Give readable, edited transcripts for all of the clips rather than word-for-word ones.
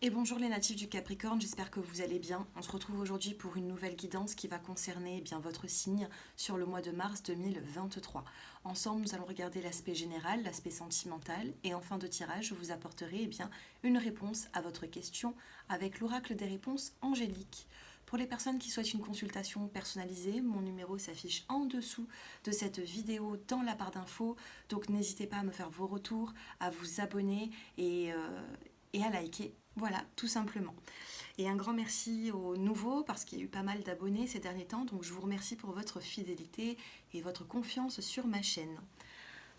Et bonjour les natifs du Capricorne, j'espère que vous allez bien. On se retrouve aujourd'hui pour une nouvelle guidance qui va concerner bien votre signe sur le mois de mars 2023. Ensemble, nous allons regarder l'aspect général, l'aspect sentimental et en fin de tirage, je vous apporterai bien une réponse à votre question avec l'oracle des réponses angéliques. Pour les personnes qui souhaitent une consultation personnalisée, mon numéro s'affiche en dessous de cette vidéo dans la barre d'infos. Donc n'hésitez pas à me faire vos retours, à vous abonner et à liker. Voilà, tout simplement. Et un grand merci aux nouveaux parce qu'il y a eu pas mal d'abonnés ces derniers temps. Donc je vous remercie pour votre fidélité et votre confiance sur ma chaîne.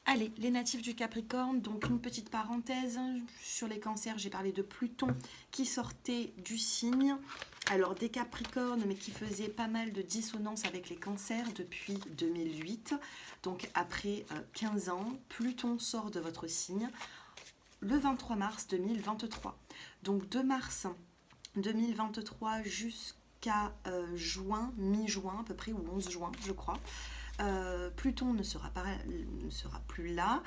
Allez, les natifs du Capricorne, donc une petite parenthèse. Sur les cancers, j'ai parlé de Pluton qui sortait du signe. Alors des Capricornes, mais qui faisaient pas mal de dissonance avec les cancers depuis 2008. Donc après 15 ans, Pluton sort de votre signe le 23 mars 2023. Donc de mars 2023 jusqu'à juin, mi-juin à peu près, ou 11 juin je crois. Pluton ne sera plus là.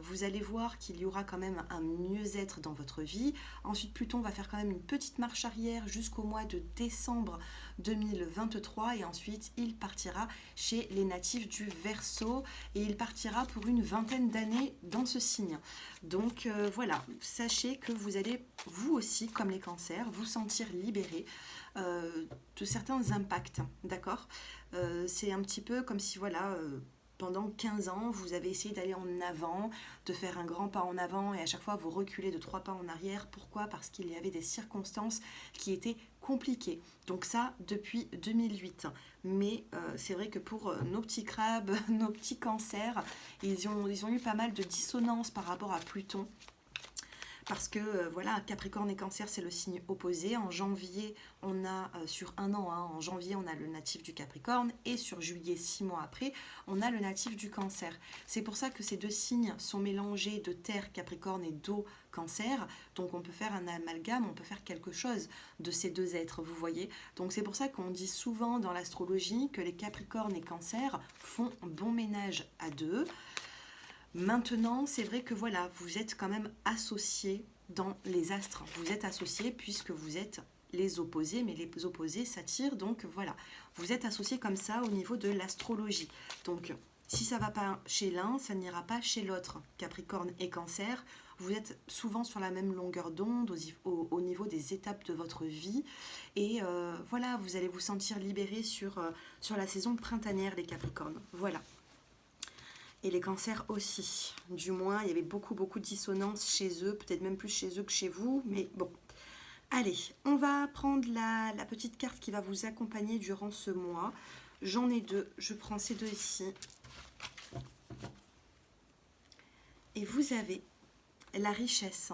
Vous allez voir qu'il y aura quand même un mieux-être dans votre vie. Ensuite, Pluton va faire quand même une petite marche arrière jusqu'au mois de décembre 2023 et ensuite il partira chez les natifs du Verseau et il partira pour une vingtaine d'années dans ce signe. Donc voilà, sachez que vous allez vous aussi, comme les cancers, vous sentir libéré de certains impacts, d'accord. C'est un petit peu comme si voilà, pendant 15 ans, vous avez essayé d'aller en avant, de faire un grand pas en avant et à chaque fois vous reculez de 3 pas en arrière. Pourquoi? Parce qu'il y avait des circonstances qui étaient compliquées. Donc ça, depuis 2008. Mais c'est vrai que pour nos petits crabes, nos petits cancers, ils ont eu pas mal de dissonance par rapport à Pluton. Parce que voilà, Capricorne et Cancer, c'est le signe opposé. En janvier, on a sur un an, en janvier, on a le natif du Capricorne et sur juillet, 6 mois après, on a le natif du Cancer. C'est pour ça que ces deux signes sont mélangés de terre Capricorne et d'eau Cancer. Donc on peut faire un amalgame, on peut faire quelque chose de ces deux êtres, vous voyez. Donc c'est pour ça qu'on dit souvent dans l'astrologie que les Capricornes et Cancer font bon ménage à deux. Maintenant, c'est vrai que voilà, vous êtes quand même associés dans les astres. Vous êtes associés puisque vous êtes les opposés, mais les opposés s'attirent. Donc voilà, vous êtes associés comme ça au niveau de l'astrologie. Donc si ça ne va pas chez l'un, ça n'ira pas chez l'autre. Capricorne et Cancer, vous êtes souvent sur la même longueur d'onde au niveau des étapes de votre vie. Et voilà, vous allez vous sentir libéré sur la saison printanière, les Capricornes. Voilà. Et les cancers aussi. Du moins, il y avait beaucoup de dissonance chez eux, peut-être même plus chez eux que chez vous, mais bon. Allez, on va prendre la petite carte qui va vous accompagner durant ce mois. J'en ai deux, je prends ces deux ici. Et vous avez la richesse.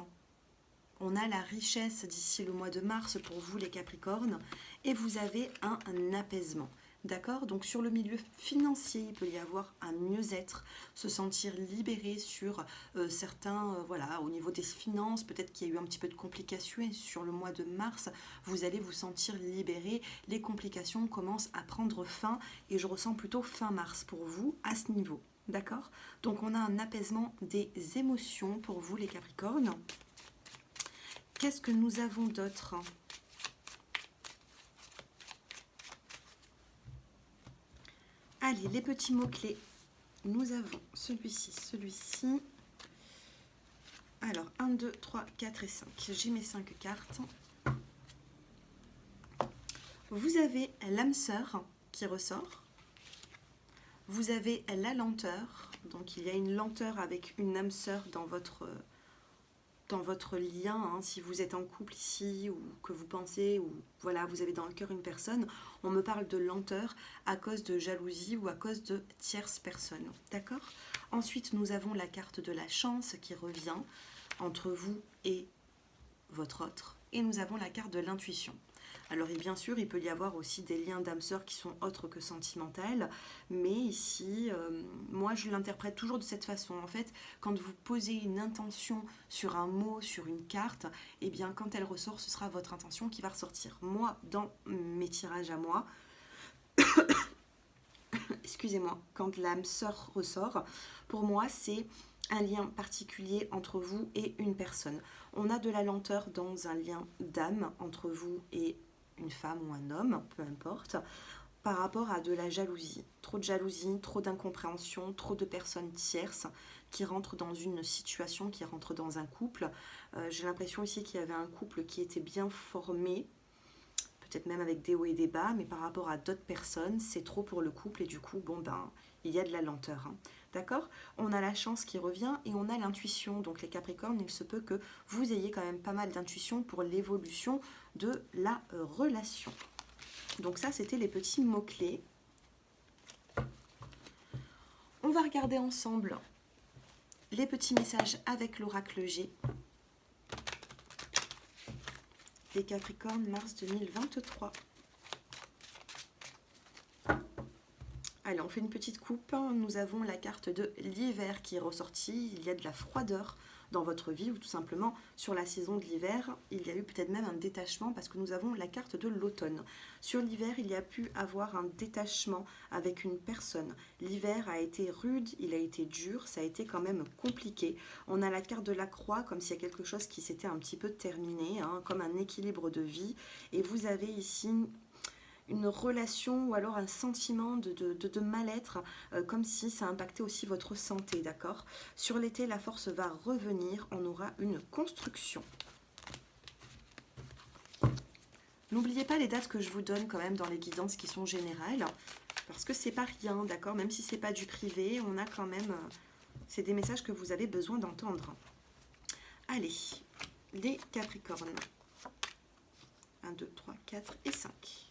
On a la richesse d'ici le mois de mars pour vous les Capricornes. Et vous avez un apaisement. D'accord? Donc sur le milieu financier, il peut y avoir un mieux-être, se sentir libéré sur certains, voilà, au niveau des finances, peut-être qu'il y a eu un petit peu de complications et sur le mois de mars, vous allez vous sentir libéré, les complications commencent à prendre fin et je ressens plutôt fin mars pour vous à ce niveau. D'accord? Donc on a un apaisement des émotions pour vous les Capricornes. Qu'est-ce que nous avons d'autre ? Allez, les petits mots-clés. Nous avons celui-ci, celui-ci. Alors, 1, 2, 3, 4 et 5. J'ai mes 5 cartes. Vous avez l'âme sœur qui ressort. Vous avez la lenteur. Donc, il y a une lenteur avec une âme sœur dans votre lien, hein, si vous êtes en couple ici ou que vous pensez ou voilà, vous avez dans le cœur une personne, on me parle de lenteur à cause de jalousie ou à cause de tierces personnes, d'accord? Ensuite, nous avons la carte de la chance qui revient entre vous et votre autre et nous avons la carte de l'intuition. Alors et bien sûr, il peut y avoir aussi des liens d'âme sœur qui sont autres que sentimentales, mais ici, moi je l'interprète toujours de cette façon. En fait, quand vous posez une intention sur un mot, sur une carte, et bien quand elle ressort, ce sera votre intention qui va ressortir. Moi, dans mes tirages à moi, excusez-moi, quand l'âme sœur ressort, pour moi c'est un lien particulier entre vous et une personne. On a de la lenteur dans un lien d'âme entre vous et une femme ou un homme, peu importe, par rapport à de la jalousie. Trop de jalousie, trop d'incompréhension, trop de personnes tierces qui rentrent dans une situation, qui rentrent dans un couple. J'ai l'impression ici qu'il y avait un couple qui était bien formé, peut-être même avec des hauts et des bas, mais par rapport à d'autres personnes, c'est trop pour le couple et du coup, bon ben, il y a de la lenteur. Hein. D'accord? On a la chance qui revient et on a l'intuition. Donc les Capricornes, il se peut que vous ayez quand même pas mal d'intuition pour l'évolution de la relation. Donc ça, c'était les petits mots-clés. On va regarder ensemble les petits messages avec l'oracle G. Les Capricornes, mars 2023. Allez, on fait une petite coupe. Nous avons la carte de l'hiver qui est ressortie. Il y a de la froideur dans votre vie ou tout simplement sur la saison de l'hiver. Il y a eu peut-être même un détachement parce que nous avons la carte de l'automne. Sur l'hiver, il y a pu avoir un détachement avec une personne. L'hiver a été rude, il a été dur, ça a été quand même compliqué. On a la carte de la croix comme s'il y a quelque chose qui s'était un petit peu terminé, hein, comme un équilibre de vie. Et vous avez ici une relation ou alors un sentiment de mal-être, comme si ça impactait aussi votre santé, d'accord? Sur l'été, la force va revenir, on aura une construction. N'oubliez pas les dates que je vous donne quand même dans les guidances qui sont générales, parce que c'est pas rien, d'accord? Même si c'est pas du privé, on a quand même... c'est des messages que vous avez besoin d'entendre. Allez, les Capricornes. 1, 2, 3, 4 et 5.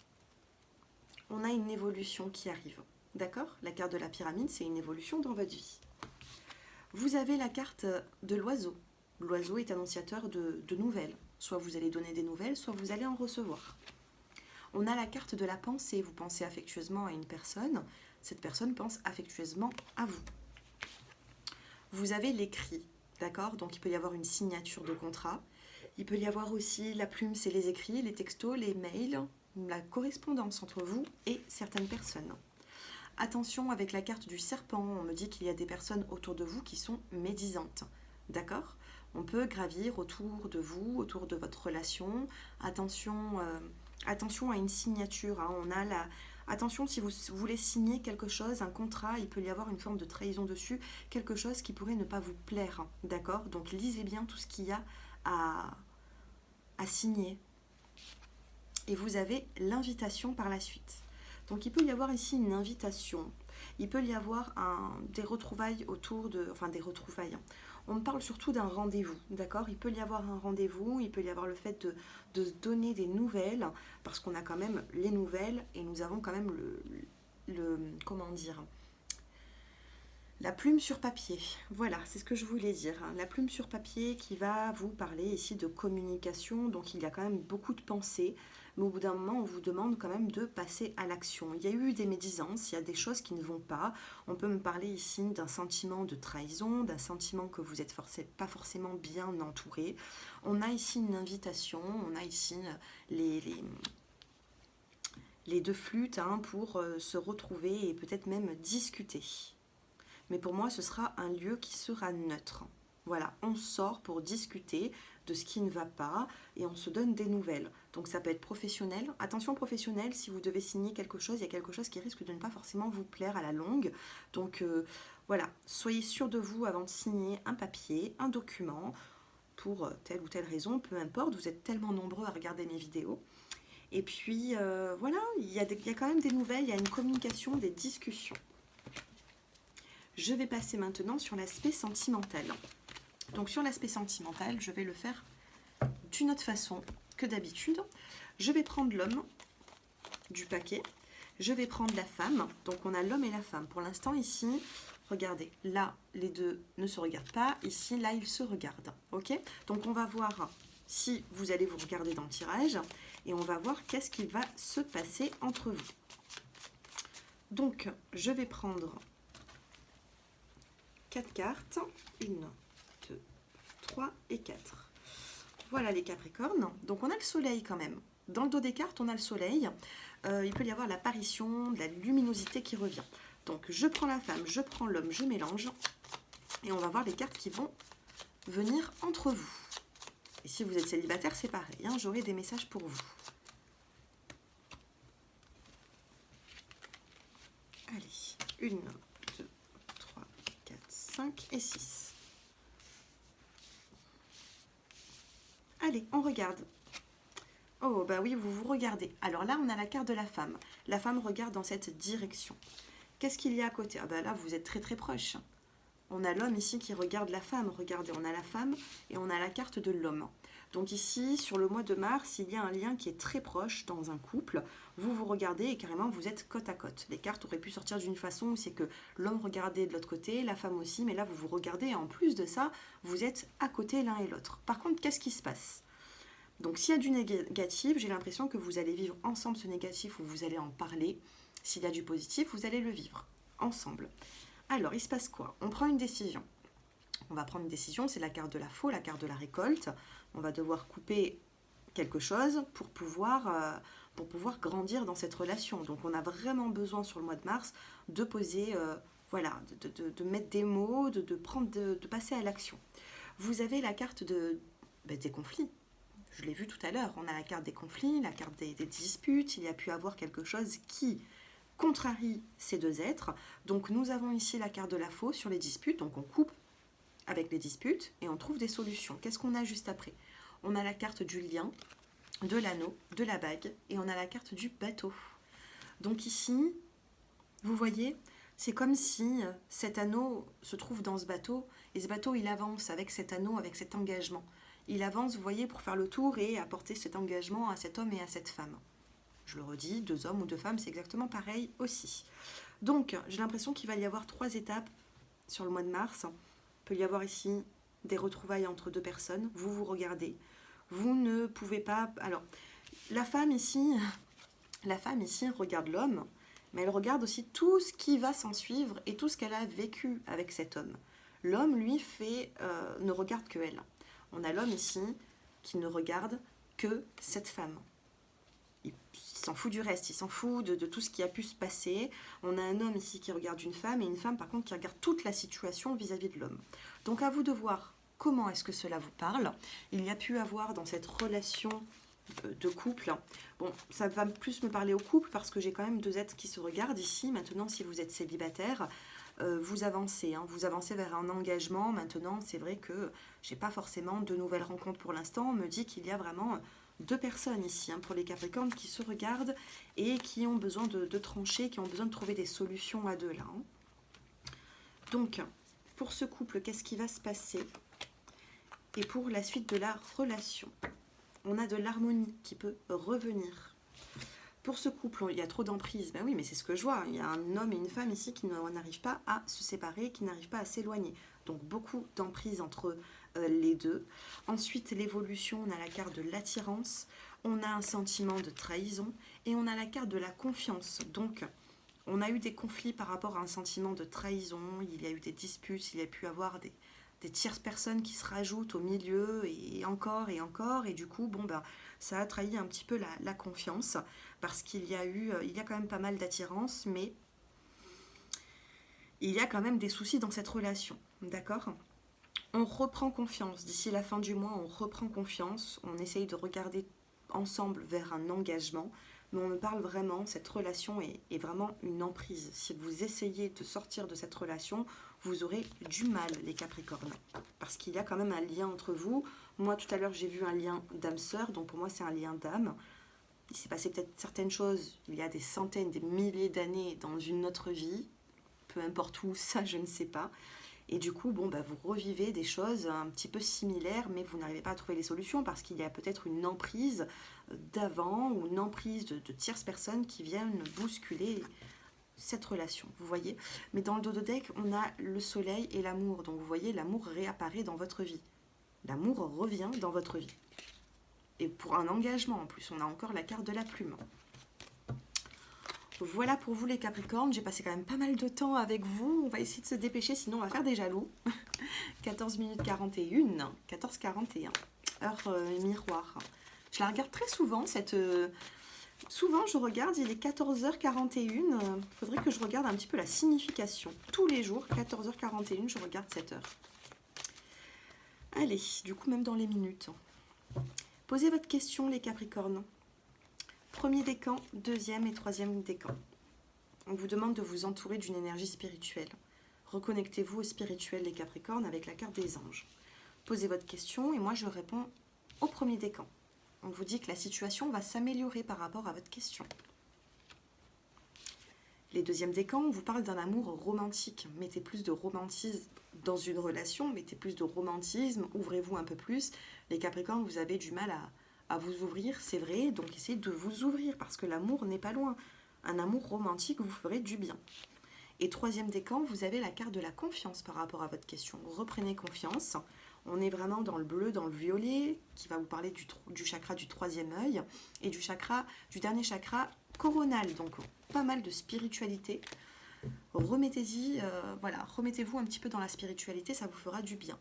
On a une évolution qui arrive. D'accord? La carte de la pyramide, c'est une évolution dans votre vie. Vous avez la carte de l'oiseau. L'oiseau est annonciateur de nouvelles. Soit vous allez donner des nouvelles, soit vous allez en recevoir. On a la carte de la pensée. Vous pensez affectueusement à une personne. Cette personne pense affectueusement à vous. Vous avez l'écrit. D'accord? Donc il peut y avoir une signature de contrat. Il peut y avoir aussi la plume, c'est les écrits, les textos, les mails, la correspondance entre vous et certaines personnes. Attention avec la carte du serpent, on me dit qu'il y a des personnes autour de vous qui sont médisantes. D'accord? On peut gravir autour de vous, autour de votre relation. Attention, attention à une signature. Hein. On a la... Attention si vous voulez signer quelque chose, un contrat, il peut y avoir une forme de trahison dessus, quelque chose qui pourrait ne pas vous plaire. Hein. D'accord? Donc lisez bien tout ce qu'il y a à signer. Et vous avez l'invitation par la suite. Donc il peut y avoir ici une invitation. Il peut y avoir des retrouvailles autour de... Enfin des retrouvailles. On me parle surtout d'un rendez-vous. D'accord? Il peut y avoir un rendez-vous. Il peut y avoir le fait de se donner des nouvelles. Parce qu'on a quand même les nouvelles. Et nous avons quand même comment dire? La plume sur papier, voilà, c'est ce que je voulais dire. La plume sur papier qui va vous parler ici de communication. Donc il y a quand même beaucoup de pensées. Mais au bout d'un moment, on vous demande quand même de passer à l'action. Il y a eu des médisances, il y a des choses qui ne vont pas. On peut me parler ici d'un sentiment de trahison, d'un sentiment que vous n'êtes pas forcément bien entouré. On a ici une invitation, on a ici les deux flûtes hein, pour se retrouver et peut-être même discuter. Mais pour moi, ce sera un lieu qui sera neutre. Voilà, on sort pour discuter de ce qui ne va pas et on se donne des nouvelles. Donc ça peut être professionnel. Attention professionnel, si vous devez signer quelque chose, il y a quelque chose qui risque de ne pas forcément vous plaire à la longue. Donc voilà, soyez sûr de vous avant de signer un papier, un document, pour telle ou telle raison, peu importe. Vous êtes tellement nombreux à regarder mes vidéos. Et puis voilà, il y a quand même des nouvelles, il y a une communication, des discussions. Je vais passer maintenant sur l'aspect sentimental. Donc sur l'aspect sentimental, je vais le faire d'une autre façon que d'habitude. Je vais prendre l'homme du paquet. Je vais prendre la femme. Donc on a l'homme et la femme. Pour l'instant ici, regardez, là les deux ne se regardent pas. Ici, là ils se regardent. Ok? Donc on va voir si vous allez vous regarder dans le tirage. Et on va voir qu'est-ce qui va se passer entre vous. Donc je vais prendre 4 cartes. 1, 2, 3 et 4. Voilà les Capricornes. Donc on a le soleil quand même. Dans le dos des cartes, on a le soleil. Il peut y avoir l'apparition de la luminosité qui revient. Donc je prends la femme, je prends l'homme, je mélange. Et on va voir les cartes qui vont venir entre vous. Et si vous êtes célibataire, c'est pareil, hein, j'aurai des messages pour vous. Allez, 1, 2, 3, 4, 5 et 6. Allez, on regarde. Oh, bah oui, vous vous regardez. Alors là, on a la carte de la femme. La femme regarde dans cette direction. Qu'est-ce qu'il y a à côté? Ah bah là, vous êtes très très proche. On a l'homme ici qui regarde la femme. Regardez, on a la femme et on a la carte de l'homme. Donc ici, sur le mois de mars, il y a un lien qui est très proche dans un couple. Vous vous regardez et carrément, vous êtes côte à côte. Les cartes auraient pu sortir d'une façon où c'est que l'homme regardait de l'autre côté, la femme aussi, mais là, vous vous regardez et en plus de ça, vous êtes à côté l'un et l'autre. Par contre, qu'est-ce qui se passe? Donc s'il y a du négatif, j'ai l'impression que vous allez vivre ensemble ce négatif ou vous allez en parler. S'il y a du positif, vous allez le vivre ensemble. Alors, il se passe quoi? On prend une décision. On va prendre une décision, c'est la carte de la faux, la carte de la récolte. On va devoir couper quelque chose pour pouvoir grandir dans cette relation. Donc on a vraiment besoin sur le mois de mars de poser, voilà, de mettre des mots, de passer à l'action. Vous avez la carte des conflits. Je l'ai vu tout à l'heure, on a la carte des conflits, la carte des disputes, il y a pu avoir quelque chose qui contrarie ces deux êtres. Donc nous avons ici la carte de la faux sur les disputes, donc on coupe avec les disputes et on trouve des solutions. Qu'est-ce qu'on a juste après? On a la carte du lien, de l'anneau, de la bague et on a la carte du bateau. Donc ici, vous voyez, c'est comme si cet anneau se trouve dans ce bateau et ce bateau il avance avec cet anneau, avec cet engagement. Il avance, vous voyez, pour faire le tour et apporter cet engagement à cet homme et à cette femme. Je le redis, 2 hommes ou 2 femmes, c'est exactement pareil aussi. Donc, j'ai l'impression qu'il va y avoir 3 étapes sur le mois de mars. Il peut y avoir ici des retrouvailles entre 2 personnes. Vous vous regardez. Vous ne pouvez pas... Alors, la femme ici regarde l'homme, mais elle regarde aussi tout ce qui va s'en suivre et tout ce qu'elle a vécu avec cet homme. L'homme, lui, ne regarde que elle. On a l'homme ici qui ne regarde que cette femme. Il s'en fout du reste, il s'en fout de tout ce qui a pu se passer. On a un homme ici qui regarde une femme et une femme par contre qui regarde toute la situation vis-à-vis de l'homme. Donc à vous de voir comment est-ce que cela vous parle. Il y a pu avoir dans cette relation de couple, bon ça va plus me parler au couple parce que j'ai quand même 2 êtres qui se regardent ici. Maintenant si vous êtes célibataire, vous avancez vers un engagement. Maintenant c'est vrai que j'ai pas forcément de nouvelles rencontres pour l'instant. On me dit qu'il y a vraiment 2 personnes ici, pour les Capricornes, qui se regardent et qui ont besoin de trancher, qui ont besoin de trouver des solutions à 2 là. Donc, pour ce couple, qu'est-ce qui va se passer? Et pour la suite de la relation, on a de l'harmonie qui peut revenir. Pour ce couple, il y a trop d'emprise. Ben oui, mais c'est ce que je vois. Il y a un homme et une femme ici qui n'arrivent pas à se séparer, qui n'arrivent pas à s'éloigner. Donc, beaucoup d'emprise entre les 2. Ensuite, l'évolution, on a la carte de l'attirance, on a un sentiment de trahison et on a la carte de la confiance. Donc, on a eu des conflits par rapport à un sentiment de trahison, il y a eu des disputes, il y a pu avoir des tierces personnes qui se rajoutent au milieu et encore, et du coup, bon, ben, ça a trahi un petit peu la confiance parce qu'il y a quand même pas mal d'attirance, mais il y a quand même des soucis dans cette relation, d'accord ? On reprend confiance. D'ici la fin du mois, on reprend confiance. On essaye de regarder ensemble vers un engagement. Mais on me parle vraiment, cette relation est vraiment une emprise. Si vous essayez de sortir de cette relation, vous aurez du mal, les Capricornes. Parce qu'il y a quand même un lien entre vous. Moi, tout à l'heure, j'ai vu un lien d'âme-sœur. Donc pour moi, c'est un lien d'âme. Il s'est passé peut-être certaines choses il y a des centaines, des milliers d'années dans une autre vie. Peu importe où, ça, je ne sais pas. Et du coup, bon, bah, vous revivez des choses un petit peu similaires, mais vous n'arrivez pas à trouver les solutions parce qu'il y a peut-être une emprise d'avant ou une emprise de tierces personnes qui viennent bousculer cette relation, vous voyez. Mais dans le dos de deck, on a le soleil et l'amour. Donc vous voyez, l'amour réapparaît dans votre vie. L'amour revient dans votre vie. Et pour un engagement en plus, on a encore la carte de la plume. Voilà pour vous les Capricornes, j'ai passé quand même pas mal de temps avec vous, on va essayer de se dépêcher sinon on va faire des jaloux. 14 minutes 41, 14h41, heure miroir. Je la regarde très souvent cette Souvent, je regarde, il est 14h41. Il faudrait que je regarde un petit peu la signification. Tous les jours, 14h41, je regarde cette heure. Allez, du coup, même dans les minutes. Posez votre question, les Capricornes. Premier décan, deuxième et troisième décan. On vous demande de vous entourer d'une énergie spirituelle. Reconnectez-vous au spirituel, les Capricornes, avec la carte des anges. Posez votre question et moi, je réponds au premier décan. On vous dit que la situation va s'améliorer par rapport à votre question. Les deuxièmes décans, on vous parle d'un amour romantique. Mettez plus de romantisme dans une relation, mettez plus de romantisme, ouvrez-vous un peu plus. Les Capricornes, vous avez du mal à vous ouvrir, c'est vrai, donc essayez de vous ouvrir parce que l'amour n'est pas loin. Un amour romantique vous ferait du bien. Et troisième décan, vous avez la carte de la confiance par rapport à votre question. Reprenez confiance. On est vraiment dans le bleu, dans le violet, qui va vous parler du chakra du troisième œil et du dernier chakra coronal. Donc pas mal de spiritualité. Remettez-y, voilà, remettez-vous un petit peu dans la spiritualité, ça vous fera du bien.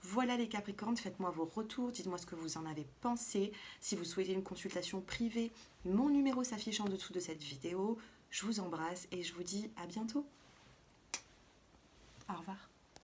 Voilà les Capricornes, faites-moi vos retours, dites-moi ce que vous en avez pensé. Si vous souhaitez une consultation privée, mon numéro s'affiche en dessous de cette vidéo. Je vous embrasse et je vous dis à bientôt. Au revoir.